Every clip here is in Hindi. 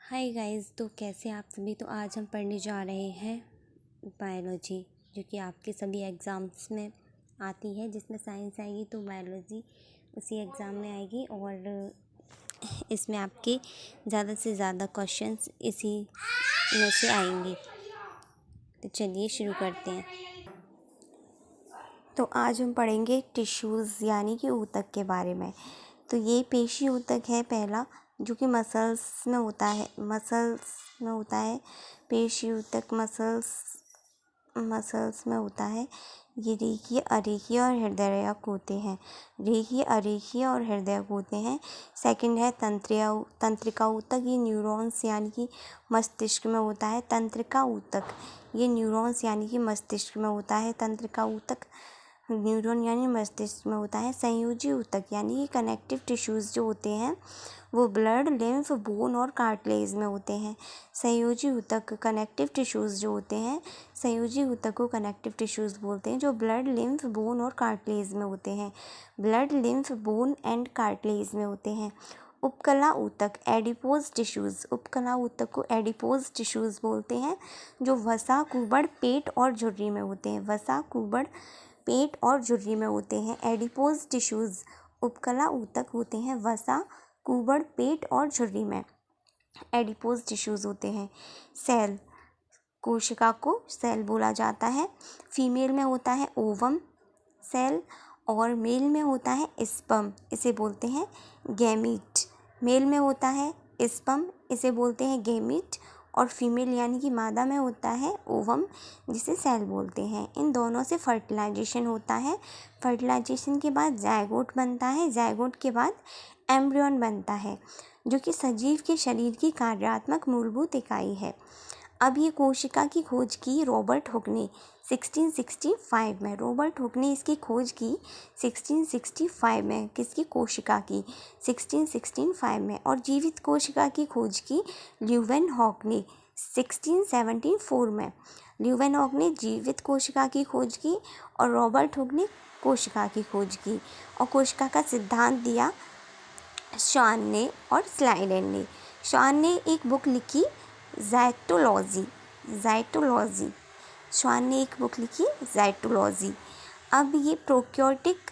हाय गाइस, तो कैसे आप सभी। तो आज हम पढ़ने जा रहे हैं बायोलॉजी, जो कि आपके सभी एग्ज़ाम्स में आती है। जिसमें साइंस आएगी तो बायोलॉजी उसी एग्ज़ाम में आएगी, और इसमें आपके ज़्यादा से ज़्यादा क्वेश्चंस इसी में से आएंगे। तो चलिए शुरू करते हैं। तो आज हम पढ़ेंगे टिश्यूज़ यानी कि ऊतक के बारे में। तो ये पेशी ऊतक है पहला, जो कि मसल्स में होता है। पेशी ऊतक मसल्स में होता है। ये रेखीय, अरेखीय और हृदयक होते हैं। रेखीय, अरेखीय और हृदयक होते हैं। सेकंड है तंत्रिका ऊतक। ये न्यूरॉन्स यानी कि मस्तिष्क में होता है। तंत्रिका ऊतक ये न्यूरॉन्स यानी कि मस्तिष्क में होता है। तंत्रिका ऊतक न्यूरॉन यानी मस्तिष्क में होता है। संयोजी ऊतक यानी कि कनेक्टिव टिश्यूज़ जो होते हैं वो ब्लड, लिम्फ, बोन और कार्टिलेज में होते हैं। संयोजी ऊतक कनेक्टिव टिश्यूज़ जो होते हैं, संयोजी ऊतक को कनेक्टिव टिश्यूज़ बोलते हैं, जो ब्लड, लिम्फ, बोन और कार्टिलेज में होते हैं। Blood, lymph, bone and cartilage में होते हैं। उपकला ऊतक एडिपोज टिश्यूज़। उपकला ऊतक को एडिपोज टिश्यूज़ बोलते हैं, जो वसा, कुबड़, पेट और झुर्री में होते हैं। वसा, कुबड़, पेट और झुर्री में होते हैं। एडिपोज टिश्यूज़ उपकला ऊतक होते हैं वसा, कुबड़, पेट और झुर्री में एडिपोज टिश्यूज़ होते हैं। सेल, कोशिका को सेल बोला जाता है। फीमेल में होता है ओवम सेल, और मेल में होता है स्पर्म, इसे बोलते हैं गैमीट। मेल में होता है स्पर्म, इसे बोलते हैं गैमीट, और फीमेल यानी कि मादा में होता है ओवम, जिसे सेल बोलते हैं। इन दोनों से फर्टिलाइजेशन होता है। फर्टिलाइजेशन के बाद जायगोट बनता है। जायगोट के बाद एम्ब्रियन बनता है, जो कि सजीव के शरीर की कार्यात्मक मूलभूत इकाई है। अब ये कोशिका की खोज की रॉबर्ट हुक ने 1665 में। रॉबर्ट हुक ने इसकी खोज की 1665 में। किसकी? कोशिका की, 1665 में। और जीवित कोशिका की खोज की ल्यूवेनहॉक ने 1674 में। ल्यूवेनहॉक ने जीवित कोशिका की खोज की और रॉबर्ट हुक ने कोशिका की खोज की, और कोशिका का सिद्धांत दिया श्वान ने और स्लाइडेन ने। श्वान ने एक बुक लिखी ज़ाइटोलॉजी। श्वान ने एक बुक लिखी ज़ाइटोलॉजी। अब ये प्रोक्योटिक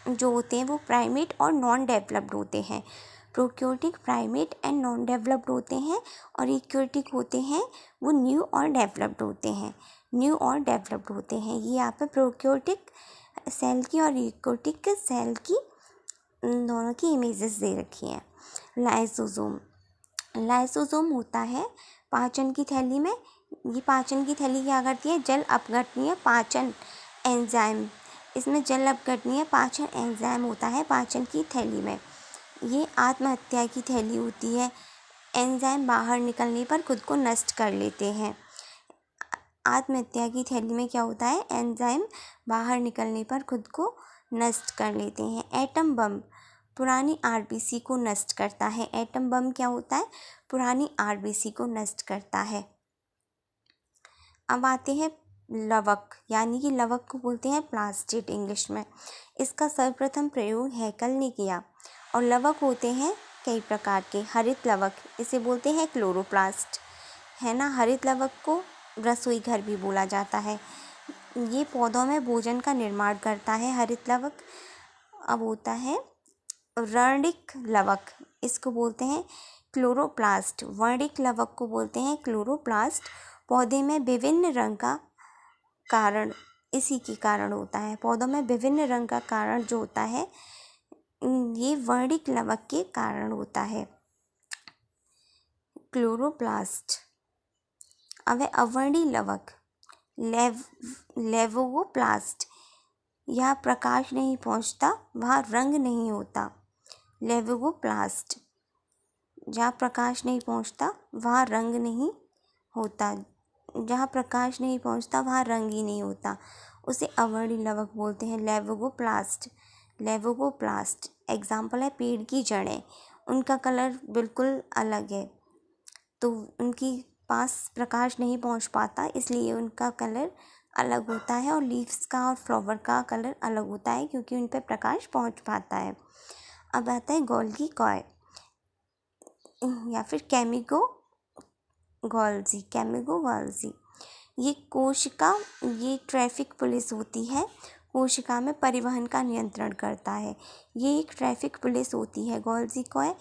जो होते हैं वो प्राइमेट और नॉन डेवलप्ड होते हैं। Prokaryotic primate and non developed होते हैं, और इक्योटिक होते हैं वो न्यू और डेवलप्ड होते हैं। ये यहाँ पे प्रोक्योटिक सेल की और इक्योटिक सेल की दोनों की इमेजेस दे रखी हैं। लाइसोसोम होता है पाचन की थैली में। ये पाचन की थैली क्या करती है? जल अपघटनीय पाचन एंजाइम। इसमें जल अपघटनीय पाचन एंजाइम होता है पाचन की थैली में। ये आत्महत्या की थैली होती है। एंजाइम बाहर निकलने पर खुद को नष्ट कर लेते हैं। आत्महत्या की थैली में क्या होता है? एंजाइम बाहर निकलने पर खुद को नष्ट कर लेते हैं। एटम बम पुरानी आरबीसी को नष्ट करता है। एटम बम क्या होता है? पुरानी आरबीसी को नष्ट करता है। अब आते हैं लवक, यानी कि लवक को बोलते हैं प्लास्टिड इंग्लिश में। इसका सर्वप्रथम प्रयोग हैकल ने किया। और लवक होते हैं कई प्रकार के। हरित लवक, इसे बोलते हैं क्लोरोप्लास्ट, है ना। हरित लवक को रसोई घर भी बोला जाता है। ये पौधों में भोजन का निर्माण करता है, हरित लवक। अब होता है वर्णिक लवक, इसको बोलते हैं क्लोरोप्लास्ट। वर्णिक लवक को बोलते हैं क्लोरोप्लास्ट। पौधे में विभिन्न रंग का कारण इसी के कारण होता है। पौधों में विभिन्न रंग का कारण जो होता है ये वर्णिक लवक के कारण होता है, क्लोरोप्लास्ट। अब है अवर्णी लवक, लेवोप्लास्ट। यहाँ प्रकाश नहीं पहुँचता, वहाँ रंग नहीं होता। लेवोप्लास्ट, जहाँ प्रकाश नहीं पहुँचता वहाँ रंग नहीं होता। जहाँ प्रकाश नहीं पहुँचता वहाँ रंग ही नहीं होता, उसे अवर्णी लवक बोलते हैं, लेवोप्लास्ट। एग्जाम्पल है पेड़ की जड़ें, उनका कलर बिल्कुल अलग है, तो उनकी पास प्रकाश नहीं पहुँच पाता, इसलिए उनका कलर अलग होता है। और लीव्स का और फ्लावर का कलर अलग होता है, क्योंकि उन पर प्रकाश पहुँच पाता है। अब आता है गोल्गी कॉय या फिर गॉल्जी, कैमिलो गॉल्जी। ये ट्रैफिक पुलिस होती है, कोशिका में परिवहन का नियंत्रण करता है। ये एक ट्रैफिक पुलिस होती है, गॉल्जी को है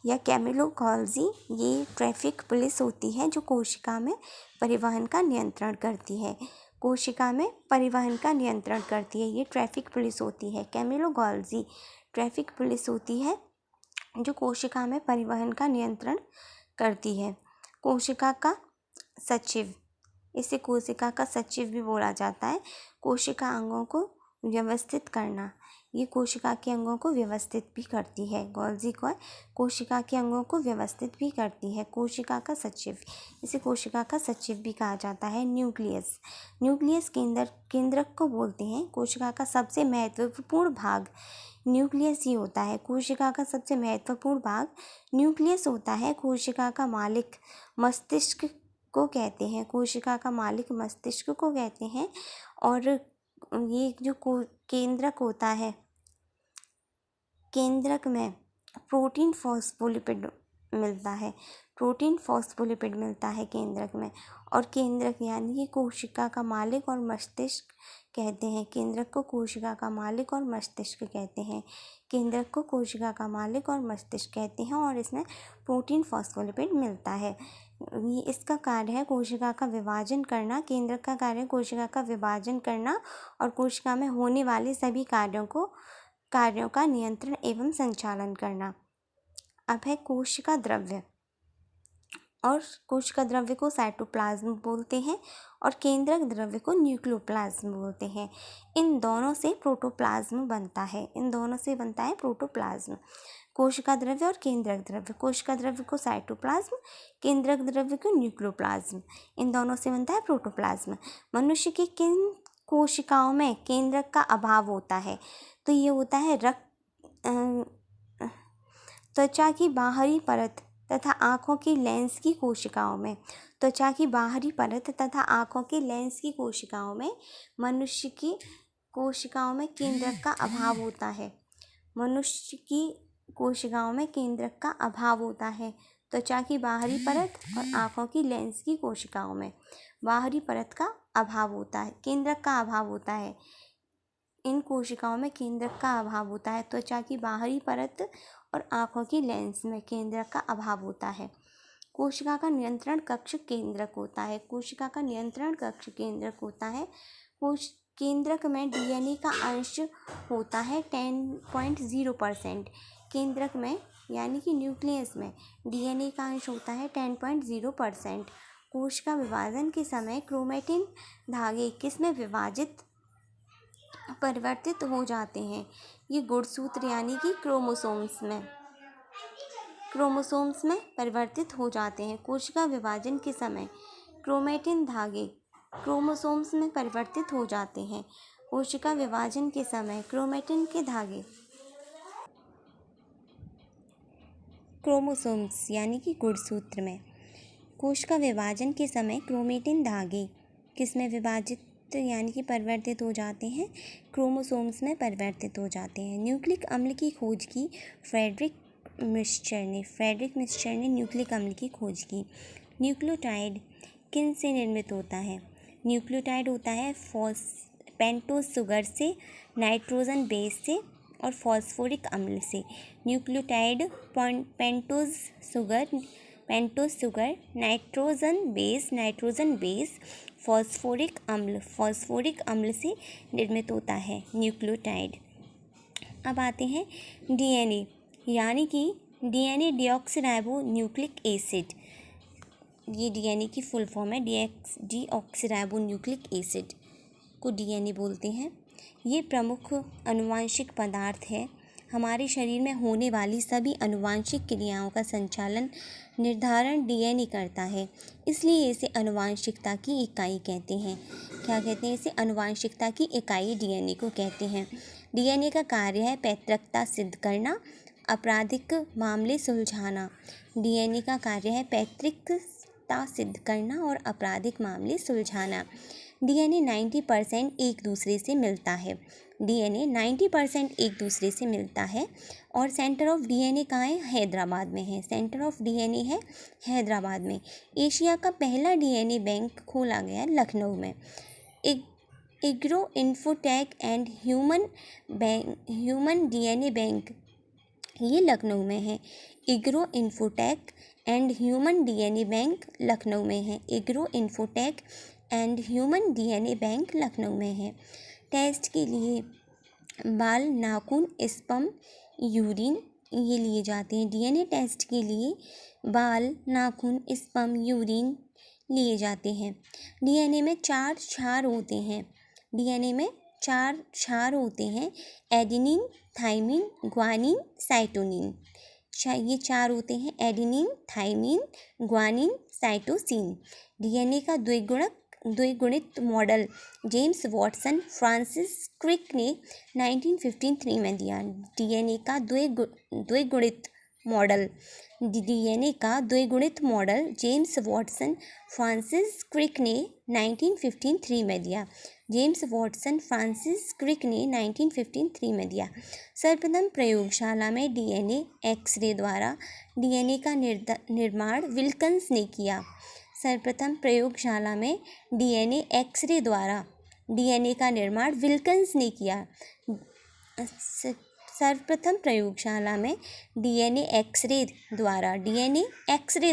या कैमिलो गॉल्जी। ये ट्रैफिक पुलिस होती है जो कोशिका में परिवहन का नियंत्रण करती है। कोशिका में परिवहन का नियंत्रण करती है, ये ट्रैफिक पुलिस होती है। कैमिलो गॉल्जी ट्रैफिक पुलिस होती है जो कोशिका में परिवहन का नियंत्रण करती है। कोशिका का सचिव, इसे कोशिका का सचिव भी बोला जाता है। कोशिका अंगों को व्यवस्थित करना, ये कोशिका के अंगों को व्यवस्थित भी करती है। गॉल्जी को कोशिका के अंगों को व्यवस्थित भी करती है। कोशिका का सचिव, इसे कोशिका का सचिव भी कहा जाता है। न्यूक्लियस, न्यूक्लियस केंद्रक को बोलते हैं। कोशिका का सबसे महत्वपूर्ण भाग न्यूक्लियस ही होता है। कोशिका का सबसे महत्वपूर्ण भाग न्यूक्लियस होता है। कोशिका का मालिक मस्तिष्क को कहते हैं। कोशिका का मालिक मस्तिष्क को कहते हैं। और ये जो केंद्रक होता है, केंद्रक में प्रोटीन फॉस्फोलिपिड मिलता है। प्रोटीन फॉस्फोलिपिड मिलता है केंद्रक में। और केंद्रक यानी कि कोशिका का मालिक और मस्तिष्क कहते हैं। केंद्रक को कोशिका का मालिक और मस्तिष्क कहते हैं। केंद्रक को कोशिका का मालिक और मस्तिष्क कहते हैं और इसमें प्रोटीन फॉस्फोलिपिड मिलता है। ये इसका कार्य है कोशिका का विभाजन करना। केंद्रक का कार्य है कोशिका का विभाजन करना और कोशिका में होने वाले सभी कार्यों का नियंत्रण एवं संचालन करना। अब है कोशिका द्रव्य, और कोशिका द्रव्य को साइटोप्लाज्म बोलते हैं और केंद्रक द्रव्य को न्यूक्लियोप्लाज्म बोलते हैं। इन दोनों से प्रोटोप्लाज्म बनता है। इन दोनों से बनता है प्रोटोप्लाज्म। कोशिका द्रव्य और केंद्रक द्रव्य, कोशिका द्रव्य को साइटोप्लाज्म, केंद्रक द्रव्य को न्यूक्लियोप्लाज्म, इन दोनों से बनता है प्रोटोप्लाज्म। मनुष्य की किन कोशिकाओं में केंद्रक का अभाव होता है? तो ये होता है त्वचा की बाहरी परत तथा आँखों की लेंस की कोशिकाओं में। त्वचा की बाहरी परत तथा आँखों के लेंस की कोशिकाओं में मनुष्य की कोशिकाओं में केंद्रक का अभाव होता है। मनुष्य की कोशिकाओं में केंद्रक का अभाव होता है। त्वचा की बाहरी परत और आँखों की लेंस की कोशिकाओं में बाहरी परत का अभाव होता है, केंद्रक का अभाव होता है। इन कोशिकाओं में केंद्रक का अभाव होता है। त्वचा की बाहरी परत और आँखों की लेंस में केंद्रक का अभाव होता है। कोशिका का नियंत्रण कक्ष केंद्रक होता है। कोशिका का नियंत्रण कक्ष केंद्रक होता है। केंद्रक में डीएनए का अंश होता है 10.0%। केंद्रक में यानी कि न्यूक्लियस में डीएनए का अंश होता है 10.0%। कोशिका विभाजन के समय क्रोमेटिन धागे किसमें परिवर्तित हो जाते हैं? ये गुणसूत्र यानी कि क्रोमोसोम्स में परिवर्तित हो जाते हैं। कोशिका विभाजन के समय क्रोमेटिन धागे क्रोमोसोम्स में परिवर्तित हो जाते हैं। कोशिका विभाजन के समय क्रोमेटिन के धागे क्रोमोसोम्स यानी कि गुणसूत्र में। कोशिका विभाजन के समय क्रोमेटिन धागे किसमें विभाजित यानी कि परिवर्तित हो जाते हैं? क्रोमोसोम्स में परिवर्तित हो जाते हैं। न्यूक्लिक अम्ल की खोज की फ्रेडरिक मिस्चर ने न्यूक्लिक अम्ल की खोज की। न्यूक्लियोटाइड किन से निर्मित होता है? न्यूक्लियोटाइड होता है पेंटोज शुगर से, नाइट्रोजन बेस से और फॉस्फोरिक अम्ल से। Nucleotide pentose sugar, nitrogen base, phosphoric अम्ल से निर्मित होता है न्यूक्लियोटाइड। अब आते हैं डीएनए यानी कि डीएनए डीऑक्सीराइबो न्यूक्लिक एसिड। ये डीएनए की फुल फॉर्म है, डीऑक्सीराइबो न्यूक्लिक एसिड को डीएनए बोलते हैं। ये प्रमुख आनुवांशिक पदार्थ है। हमारे शरीर में होने वाली सभी आनुवांशिक क्रियाओं का संचालन निर्धारण डीएनए करता है, इसलिए इसे आनुवांशिकता की इकाई कहते हैं। क्या कहते हैं इसे? आनुवांशिकता की इकाई डीएनए को कहते हैं। डीएनए का कार्य है पैतृकता सिद्ध करना, आपराधिक मामले सुलझाना। डीएनए का कार्य है पैतृकता सिद्ध करना और आपराधिक मामले सुलझाना। डीएनए 90% एक दूसरे से मिलता है। डीएनए 90% एक दूसरे से मिलता है। और सेंटर ऑफ डीएनए कहाँ है? हैदराबाद में है। सेंटर ऑफ डीएनए है हैदराबाद में। एशिया का पहला डीएनए बैंक खोला गया लखनऊ में। इग्रो infotech and human DNA bank, ये लखनऊ में है। इग्रो infotech and human DNA bank Lucknow में है। इग्रो infotech and human DNA bank Lucknow में है। टेस्ट के लिए बाल, नाखून, स्पर्म, यूरिन ये लिए जाते हैं। डीएनए टेस्ट के लिए बाल, नाखून, स्पर्म, यूरिन लिए जाते हैं। डीएनए में 4 क्षार होते हैं। डीएनए में 4 क्षार होते हैं। Adenine, thymine, guanine, cytosine. ये 4 होते हैं। Adenine, thymine, guanine, cytosine. DNA का द्विगुणित model James Watson, Francis Crick ने 1953 में दिया। डीएनए का द्विगुणित model James Watson, Francis Crick ने 1953 में दिया। जेम्स वॉटसन, फ्रांसिस क्रिक ने 1953 में दिया। सर्वप्रथम प्रयोगशाला में डीएनए एक्सरे द्वारा डीएनए का निर्माण विल्कन्स ने किया। सर्वप्रथम प्रयोगशाला में डीएनए एक्सरे द्वारा डीएनए का निर्माण विल्कन्स ने किया। सर्वप्रथम प्रयोगशाला में डीएनए एक्सरे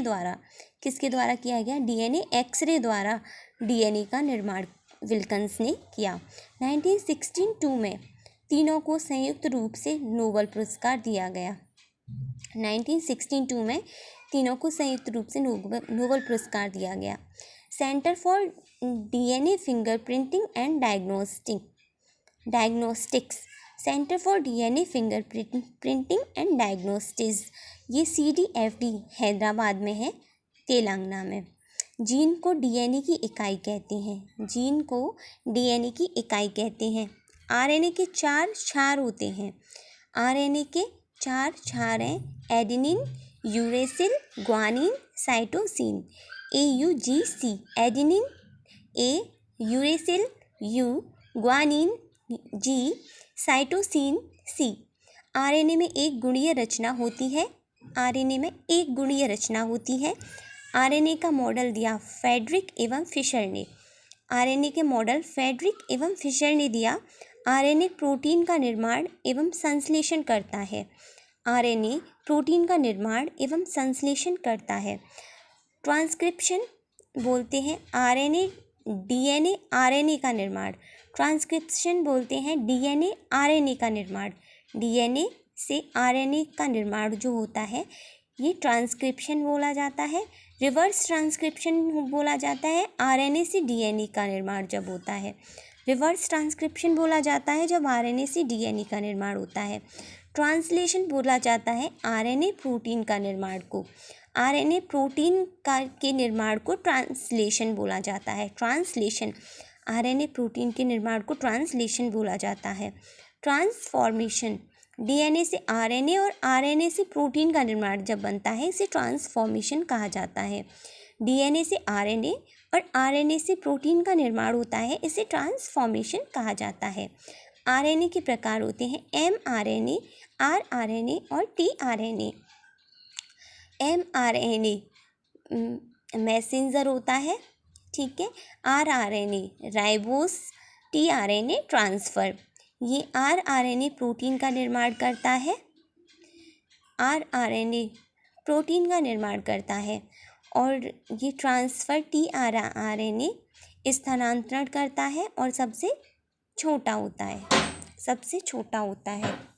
द्वारा किसके द्वारा किया गया? डीएनए एक्सरे द्वारा डीएनए का निर्माण विल्कन्स ने किया। 1962 में तीनों को संयुक्त रूप से नोबेल पुरस्कार दिया गया। 1962 में तीनों को संयुक्त रूप से नोबेल पुरस्कार दिया गया। Centre for DNA fingerprinting and diagnostics, centre for DNA fingerprinting and diagnostics, ये CDFD हैदराबाद में है, तेलंगाना में। जीन को डीएनए की इकाई कहते हैं। जीन को डीएनए की इकाई कहते हैं। आरएनए के 4 क्षार होते हैं। आरएनए के 4 क्षार हैं। Adenine, uracil, guanine, cytosine. AUGC, adenine, A, uracil, U, guanine, G, cytosine, C। RNA में एक गुणीय रचना होती है। आरएनए में एक गुणीय रचना होती है। आरएनए का मॉडल दिया फ्रेडरिक एवं फिशर ने। आरएनए के मॉडल फ्रेडरिक एवं फिशर ने दिया। आरएनए प्रोटीन का निर्माण एवं संश्लेषण करता है। आरएनए प्रोटीन का निर्माण एवं संश्लेषण करता है। ट्रांसक्रिप्शन बोलते हैं आरएनए डीएनए आरएनए का निर्माण। ट्रांसक्रिप्शन बोलते हैं डीएनए आरएनए का निर्माण। डीएनए से आरएनए का निर्माण जो होता है ये ट्रांसक्रिप्शन बोला जाता है। रिवर्स ट्रांसक्रिप्शन बोला जाता है आरएनए से डीएनए का निर्माण जब होता है। रिवर्स ट्रांसक्रिप्शन बोला जाता है जब आरएनए से डीएनए का निर्माण होता है। ट्रांसलेशन बोला जाता है आरएनए प्रोटीन का निर्माण को। आरएनए प्रोटीन के निर्माण को ट्रांसलेशन बोला जाता है। ट्रांसलेशन, आरएनए प्रोटीन के निर्माण को ट्रांसलेशन बोला जाता है। ट्रांसफॉर्मेशन, डीएनए से आरएनए और आरएनए से प्रोटीन का निर्माण जब बनता है इसे ट्रांसफॉर्मेशन कहा जाता है। डीएनए से आरएनए और आरएनए से प्रोटीन का निर्माण होता है इसे ट्रांसफॉर्मेशन कहा जाता है। आरएनए के प्रकार होते हैं mRNA, rRNA और tRNA। mRNA मैसेंजर होता है, ठीक है। rRNA ribose, tRNA transfer. ये rRNA प्रोटीन का निर्माण करता है। rRNA प्रोटीन का निर्माण करता है और ये ट्रांसफ़र tRNA स्थानांतरण करता है और सबसे छोटा होता है।